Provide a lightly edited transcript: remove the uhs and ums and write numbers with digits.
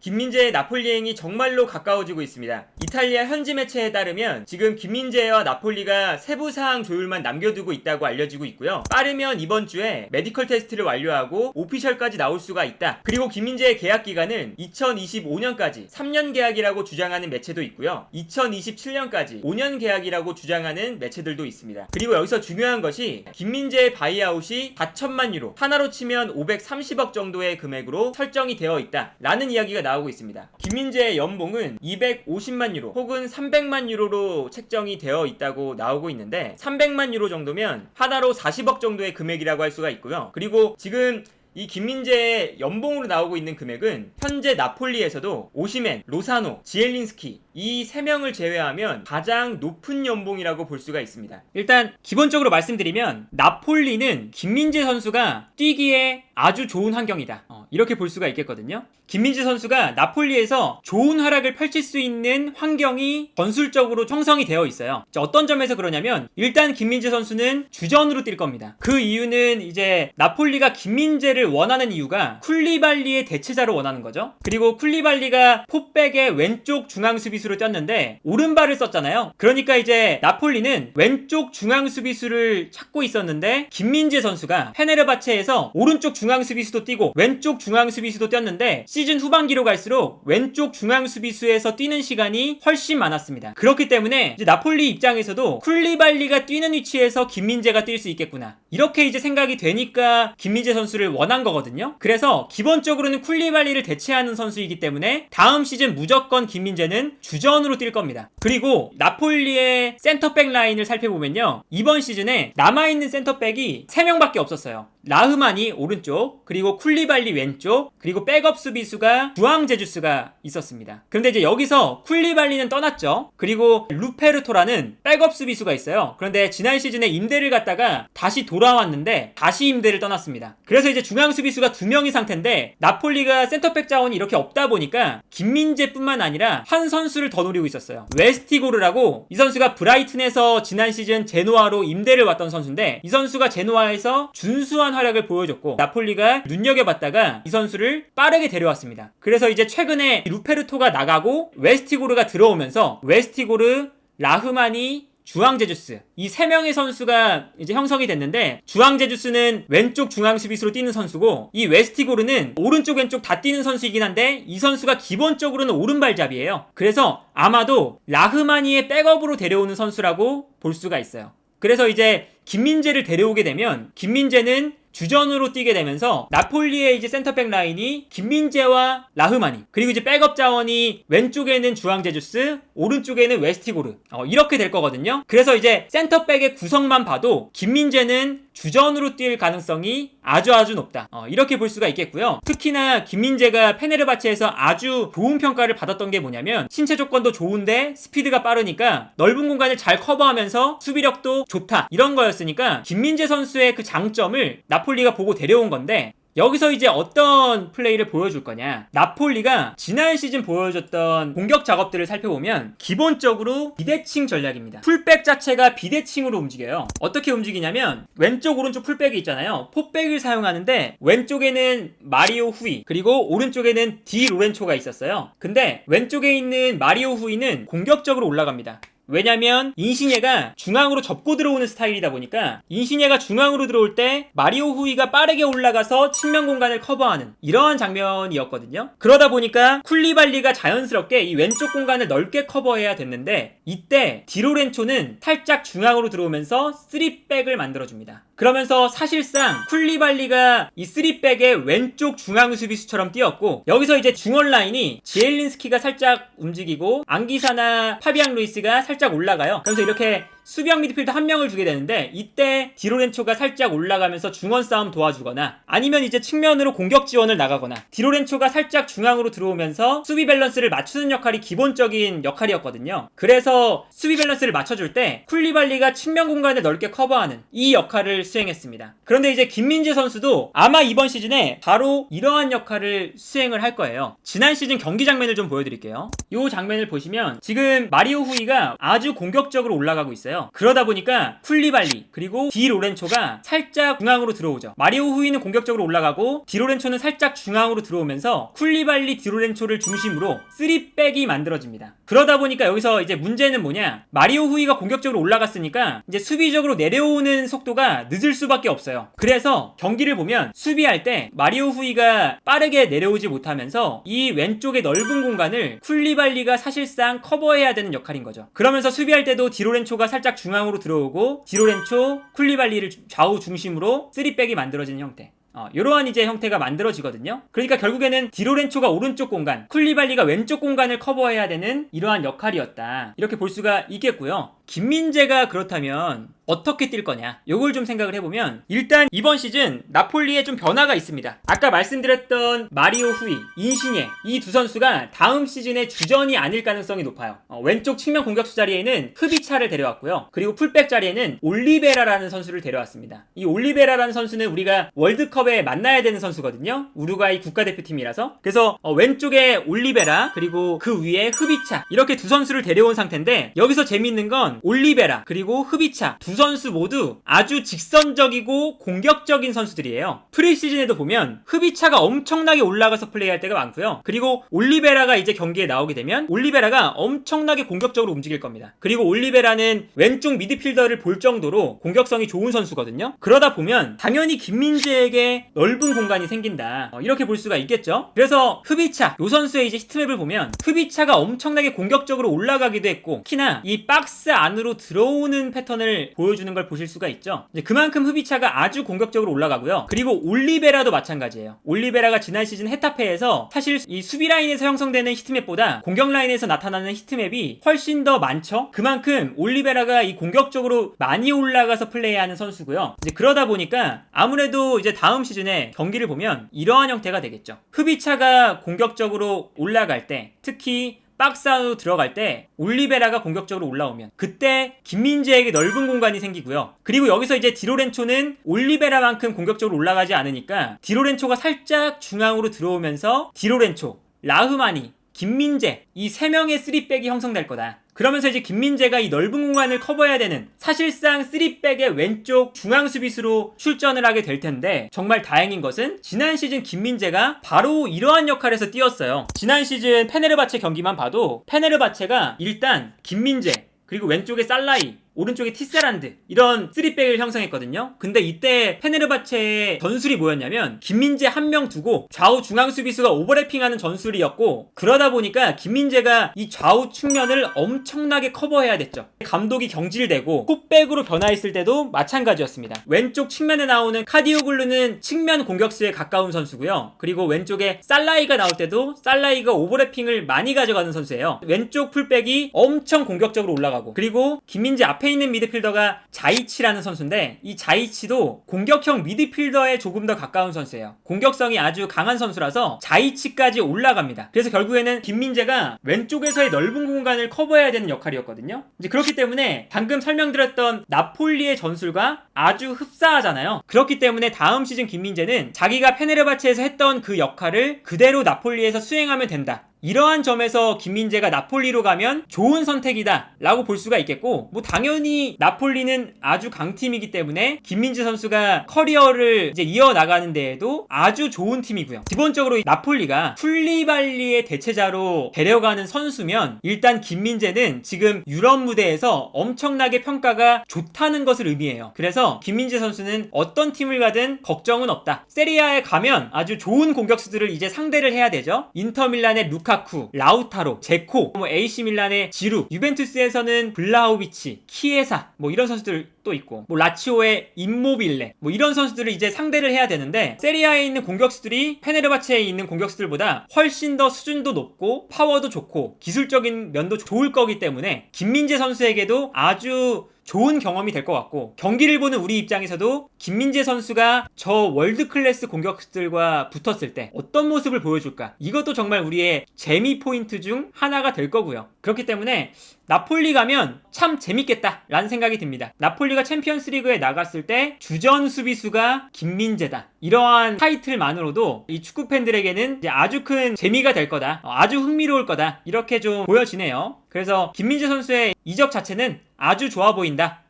김민재의 나폴리행이 정말로 가까워지고 있습니다. 이탈리아 현지 매체에 따르면 지금 김민재와 나폴리가 세부 사항 조율만 남겨두고 있다고 알려지고 있고요. 빠르면 이번 주에 메디컬 테스트를 완료하고 오피셜까지 나올 수가 있다. 그리고 김민재의 계약 기간은 2025년까지 3년 계약이라고 주장하는 매체도 있고요. 2027년까지 5년 계약이라고 주장하는 매체들도 있습니다. 그리고 여기서 중요한 것이 김민재의 바이아웃이 4천만 유로, 하나로 치면 530억 정도의 금액으로 설정이 되어 있다 라는 이야기가 나오고 있습니다. 김민재의 연봉은 250만 유로 혹은 300만 유로로 책정이 되어 있다고 나오고 있는데 300만 유로 정도면 하나로 40억 정도의 금액이라고 할 수가 있고요. 그리고 지금 이 김민재의 연봉으로 나오고 있는 금액은 현재 나폴리에서도 오시멘, 로사노, 지엘린스키 이 3명을 제외하면 가장 높은 연봉이라고 볼 수가 있습니다. 일단 기본적으로 말씀드리면 나폴리는 김민재 선수가 뛰기에 아주 좋은 환경이다, 이렇게 볼 수가 있겠거든요. 김민재 선수가 나폴리에서 좋은 활약을 펼칠 수 있는 환경이 전술적으로 형성이 되어 있어요. 어떤 점에서 그러냐면 일단 김민재 선수는 주전으로 뛸 겁니다. 그 이유는 이제 나폴리가 김민재를 원하는 이유가 쿨리발리의 대체자로 원하는 거죠. 그리고 쿨리발리가 포백의 왼쪽 중앙 수비수로 뛰었는데 오른발을 썼잖아요. 그러니까 이제 나폴리는 왼쪽 중앙 수비수를 찾고 있었는데 김민재 선수가 페네르바체에서 오른쪽 중앙 수비수도 뛰고 왼쪽 중앙 수비수도 뛰었는데 시즌 후반기로 갈수록 왼쪽 중앙 수비수에서 뛰는 시간이 훨씬 많았습니다. 그렇기 때문에 이제 나폴리 입장에서도 쿨리발리가 뛰는 위치에서 김민재가 뛸 수 있겠구나, 이렇게 이제 생각이 되니까 김민재 선수를 원한 거거든요. 그래서 기본적으로는 쿨리발리를 대체하는 선수이기 때문에 다음 시즌 무조건 김민재는 주전으로 뛸 겁니다. 그리고 나폴리의 센터백 라인을 살펴보면요, 이번 시즌에 남아있는 센터백이 3명밖에 없었어요. 라흐마니 오른쪽, 그리고 쿨리발리 왼쪽, 그리고 백업 수비수가 주앙 제주스가 있었습니다. 그런데 이제 여기서 쿨리발리는 떠났죠. 그리고 루페르토라는 백업 수비수가 있어요. 그런데 지난 시즌에 임대를 갔다가 다시 돌아왔는데 다시 임대를 떠났습니다. 그래서 이제 중앙 수비수가 2명이 상태인데 나폴리가 센터백 자원이 이렇게 없다 보니까 김민재뿐만 아니라 한 선수를 더 노리고 있었어요. 웨스티고르라고, 이 선수가 브라이튼에서 지난 시즌 제노아로 임대를 왔던 선수인데 이 선수가 제노아에서 준수한 활약을 보여줬고 나폴리가 눈여겨봤다가 이 선수를 빠르게 데려왔습니다. 그래서 이제 최근에 루페르토가 나가고 웨스티고르가 들어오면서 웨스티고르, 라흐마니, 주앙 제주스 이 3명의 선수가 이제 형성이 됐는데, 주앙 제주스는 왼쪽 중앙 수비수로 뛰는 선수고 이 웨스티고르는 오른쪽 왼쪽 다 뛰는 선수이긴 한데 이 선수가 기본적으로는 오른발잡이에요. 그래서 아마도 라흐마니의 백업으로 데려오는 선수라고 볼 수가 있어요. 그래서 이제 김민재를 데려오게 되면 김민재는 주전으로 뛰게 되면서 나폴리의 이제 센터백 라인이 김민재와 라흐마니, 그리고 이제 백업 자원이 왼쪽에는 주앙 제주스, 오른쪽에는 웨스티고르, 이렇게 될 거거든요. 그래서 이제 센터백의 구성만 봐도 김민재는 주전으로 뛸 가능성이 아주 높다, 이렇게 볼 수가 있겠고요. 특히나 김민재가 페네르바체에서 아주 좋은 평가를 받았던 게 뭐냐면 신체 조건도 좋은데 스피드가 빠르니까 넓은 공간을 잘 커버하면서 수비력도 좋다, 이런 거였으니까 김민재 선수의 그 장점을 나폴리가 보고 데려온 건데, 여기서 이제 어떤 플레이를 보여줄 거냐, 나폴리가 지난 시즌 보여줬던 공격 작업들을 살펴보면 기본적으로 비대칭 전략입니다. 풀백 자체가 비대칭으로 움직여요. 어떻게 움직이냐면 왼쪽 오른쪽 풀백이 있잖아요. 포백을 사용하는데 왼쪽에는 마리오 후이, 그리고 오른쪽에는 디 로렌초가 있었어요. 근데 왼쪽에 있는 마리오 후이는 공격적으로 올라갑니다. 왜냐면 인시녜가 중앙으로 접고 들어오는 스타일이다 보니까 인시녜가 중앙으로 들어올 때 마리오 후이가 빠르게 올라가서 측면 공간을 커버하는 이러한 장면이었거든요. 그러다 보니까 쿨리발리가 자연스럽게 이 왼쪽 공간을 넓게 커버해야 됐는데 이때 디로렌초는 살짝 중앙으로 들어오면서 3백을 만들어줍니다. 그러면서 사실상 쿨리발리가 이 3백의 왼쪽 중앙 수비수처럼 뛰었고, 여기서 이제 중원 라인이 지엘린스키가 살짝 움직이고 앙기사나 파비앙 루이스가 살짝 올라가요. 그래서 이렇게 수비형 미드필더 한 명을 주게 되는데 이때 디로렌초가 살짝 올라가면서 중원 싸움 도와주거나 아니면 이제 측면으로 공격 지원을 나가거나 디로렌초가 살짝 중앙으로 들어오면서 수비 밸런스를 맞추는 역할이 기본적인 역할이었거든요. 그래서 수비 밸런스를 맞춰줄 때 쿨리발리가 측면 공간을 넓게 커버하는 이 역할을 수행했습니다. 그런데 이제 김민재 선수도 아마 이번 시즌에 바로 이러한 역할을 수행을 할 거예요. 지난 시즌 경기 장면을 좀 보여드릴게요. 이 장면을 보시면 지금 마리오 후이가 아주 공격적으로 올라가고 있어요. 있어요. 그러다 보니까 쿨리발리 그리고 디 로렌초가 살짝 중앙으로 들어오죠. 마리오 후이는 공격적으로 올라가고 디 로렌초는 살짝 중앙으로 들어오면서 쿨리발리 디 로렌초를 중심으로 3백이 만들어집니다. 그러다 보니까 여기서 이제 문제는 뭐냐, 마리오 후이가 공격적으로 올라갔으니까 이제 수비적으로 내려오는 속도가 늦을 수밖에 없어요. 그래서 경기를 보면 수비할 때 마리오 후이가 빠르게 내려오지 못하면서 이 왼쪽의 넓은 공간을 쿨리발리가 사실상 커버해야 되는 역할인 거죠. 그러면서 수비할 때도 디로렌초가 살짝 중앙으로 들어오고 디로렌초, 쿨리발리를 좌우 중심으로 3백이 만들어지는 형태, 이러한 이제 형태가 만들어지거든요. 그러니까 결국에는 디로렌초가 오른쪽 공간, 쿨리발리가 왼쪽 공간을 커버해야 되는 이러한 역할이었다, 이렇게 볼 수가 있겠고요. 김민재가 그렇다면 어떻게 뛸 거냐, 요걸 좀 생각을 해보면 일단 이번 시즌 나폴리에 좀 변화가 있습니다. 아까 말씀드렸던 마리오 후이, 인시녜, 이 두 선수가 다음 시즌에 주전이 아닐 가능성이 높아요. 왼쪽 측면 공격수 자리에는 흐비차를 데려왔고요. 그리고 풀백 자리에는 올리베라라는 선수를 데려왔습니다. 이 올리베라라는 선수는 우리가 월드컵에 만나야 되는 선수거든요. 우루과이 국가대표팀이라서. 그래서 왼쪽에 올리베라 그리고 그 위에 흐비차, 이렇게 두 선수를 데려온 상태인데, 여기서 재미있는 건 올리베라 그리고 흐비차 두 선수 모두 아주 직선적이고 공격적인 선수들이에요. 프리시즌에도 보면 흐비차가 엄청나게 올라가서 플레이할 때가 많고요. 그리고 올리베라가 이제 경기에 나오게 되면 올리베라가 엄청나게 공격적으로 움직일 겁니다. 그리고 올리베라는 왼쪽 미드필더를 볼 정도로 공격성이 좋은 선수거든요. 그러다 보면 당연히 김민재에게 넓은 공간이 생긴다, 이렇게 볼 수가 있겠죠. 그래서 흐비차, 요 선수의 이제 히트맵을 보면 흐비차가 엄청나게 공격적으로 올라가기도 했고, 특히나 이 박스 안으로 들어오는 패턴을 보여주는 걸 보실 수가 있죠. 이제 그만큼 흐비차가 아주 공격적으로 올라가고요. 그리고 올리베라도 마찬가지예요. 올리베라가 지난 시즌 헤타페에서 사실 이 수비 라인에서 형성되는 히트맵보다 공격 라인에서 나타나는 히트맵이 훨씬 더 많죠. 그만큼 올리베라가 이 공격적으로 많이 올라가서 플레이하는 선수고요. 이제 그러다 보니까 아무래도 이제 다음 시즌에 경기를 보면 이러한 형태가 되겠죠. 흐비차가 공격적으로 올라갈 때, 특히 박스 안으로 들어갈 때 올리베라가 공격적으로 올라오면 그때 김민재에게 넓은 공간이 생기고요. 그리고 여기서 이제 디로렌초는 올리베라만큼 공격적으로 올라가지 않으니까 디로렌초가 살짝 중앙으로 들어오면서 디로렌초, 라흐마니, 김민재, 이 세 명의 3백이 형성될 거다. 그러면서 이제 김민재가 이 넓은 공간을 커버해야 되는, 사실상 3백의 왼쪽 중앙 수비수로 출전을 하게 될 텐데, 정말 다행인 것은 지난 시즌 김민재가 바로 이러한 역할에서 뛰었어요. 지난 시즌 페네르바체 경기만 봐도 페네르바체가 일단 김민재 그리고 왼쪽에 살라이, 오른쪽에 티세란드, 이런 3백을 형성했거든요. 근데 이때 페네르바체의 전술이 뭐였냐면 김민재 한 명 두고 좌우 중앙 수비수가 오버래핑하는 전술이었고, 그러다 보니까 김민재가 이 좌우 측면을 엄청나게 커버해야 됐죠. 감독이 경질되고 풋백으로 변화했을 때도 마찬가지였습니다. 왼쪽 측면에 나오는 카디오글루는 측면 공격수에 가까운 선수고요. 그리고 왼쪽에 살라이가 나올 때도 살라이가 오버래핑을 많이 가져가는 선수예요. 왼쪽 풀백이 엄청 공격적으로 올라가고, 그리고 김민재 앞에 있는 미드필더가 자이치라는 선수인데, 이 자이치도 공격형 미드필더에 조금 더 가까운 선수예요. 공격성이 아주 강한 선수라서 자이치까지 올라갑니다. 그래서 결국에는 김민재가 왼쪽에서의 넓은 공간을 커버해야 되는 역할이었거든요. 이제 그렇기 때문에 방금 설명드렸던 나폴리의 전술과 아주 흡사하잖아요. 그렇기 때문에 다음 시즌 김민재는 자기가 페네르바체에서 했던 그 역할을 그대로 나폴리에서 수행하면 된다, 이러한 점에서 김민재가 나폴리로 가면 좋은 선택이다 라고 볼 수가 있겠고, 뭐 당연히 나폴리는 아주 강팀이기 때문에 김민재 선수가 커리어를 이제 이어나가는 데에도 아주 좋은 팀이고요. 기본적으로 나폴리가 쿨리발리의 대체자로 데려가는 선수면 일단 김민재는 지금 유럽 무대에서 엄청나게 평가가 좋다는 것을 의미해요. 그래서 김민재 선수는 어떤 팀을 가든 걱정은 없다. 세리아에 가면 아주 좋은 공격수들을 이제 상대를 해야 되죠. 인터밀란의 루카쿠, 라우타로, 제코, AC 밀란의 지루, 유벤투스에서는 블라우비치, 키에사, 이런 선수들 또 있고, 라치오의 임모빌레, 이런 선수들을 이제 상대를 해야 되는데, 세리아에 있는 공격수들이 페네르바체에 있는 공격수들보다 훨씬 더 수준도 높고 파워도 좋고 기술적인 면도 좋을 거기 때문에 김민재 선수에게도 아주 좋은 경험이 될 것 같고, 경기를 보는 우리 입장에서도 김민재 선수가 저 월드클래스 공격수들과 붙었을 때 어떤 모습을 보여줄까, 이것도 정말 우리의 재미 포인트 중 하나가 될 거고요. 그렇기 때문에 나폴리 가면 참 재밌겠다 라는 생각이 듭니다. 나폴리 나폴리가 챔피언스리그에 나갔을 때 주전 수비수가 김민재다. 이러한 타이틀만으로도 이 축구 팬들에게는 이제 아주 큰 재미가 될 거다. 아주 흥미로울 거다. 이렇게 좀 보여지네요. 그래서 김민재 선수의 이적 자체는 아주 좋아 보인다.